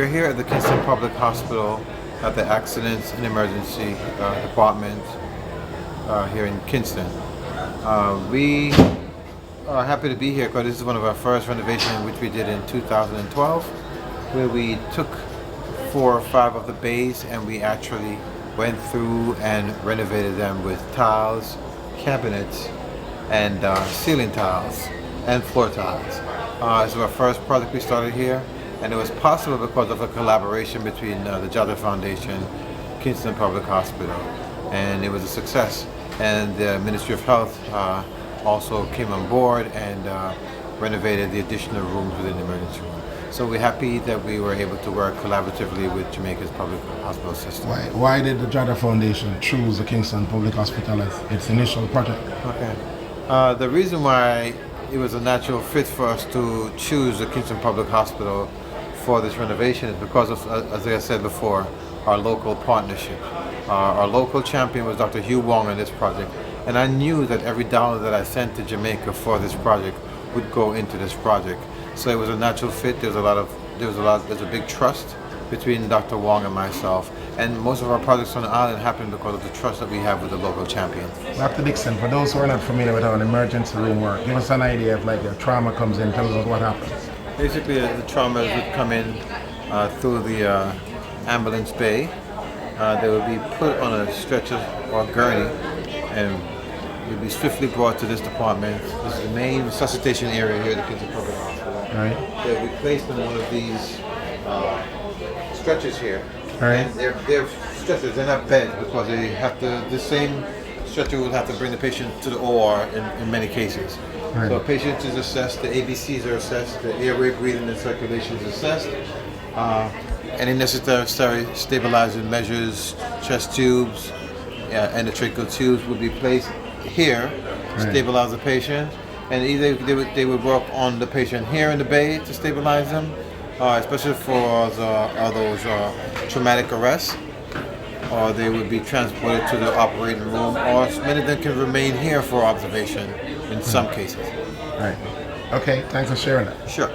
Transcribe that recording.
We're here at the Kingston Public Hospital at the Accidents and Emergency Department here in Kingston. We are happy to be here because this is one of our first renovations, which we did in 2012, where we took 4 or 5 of the bays and we actually went through and renovated them with tiles, cabinets, and ceiling tiles and floor tiles. This is our first project we started here, and it was possible because of a collaboration between the Jada Foundation, Kingston Public Hospital, and it was a success. And the Ministry of Health also came on board and renovated the additional rooms within the emergency room. So we're happy that we were able to work collaboratively with Jamaica's public hospital system. Why did the Jada Foundation choose the Kingston Public Hospital as its initial project? Okay. The reason why it was a natural fit for us to choose the Kingston Public Hospital for this renovation is because of, as I said before, our local partnership. Our local champion was Dr. Hugh Wong on this project, and I knew that every dollar that I sent to Jamaica for this project would go into this project. So it was a natural fit. There's a big trust between Dr. Wong and myself, and most of our projects on the island happen because of the trust that we have with the local champion. Dr. Dixon, for those who are not familiar with how an emergency room works, give us an idea of like the trauma comes in, tell us what happens. Basically, the traumas would come in through the ambulance bay. They would be put on a stretcher or gurney and would be swiftly brought to this department. This is the main resuscitation area here at the Kingston Public Hospital. Right. They would be placed on one of these stretchers here. Right. And they're stretchers, they're not beds because they have to, the same stretcher will have to bring the patient to the OR in many cases. Right. So a patient is assessed, the ABCs are assessed, the airway, breathing, and circulation is assessed. Any necessary stabilizing measures, chest tubes, endotracheal tubes would be placed here to stabilize the patient. And either they would work on the patient here in the bay to stabilize them, especially for those traumatic arrests, or they would be transported to the operating room, or many of them can remain here for observation in some cases. Right. Okay, thanks for sharing that. Sure.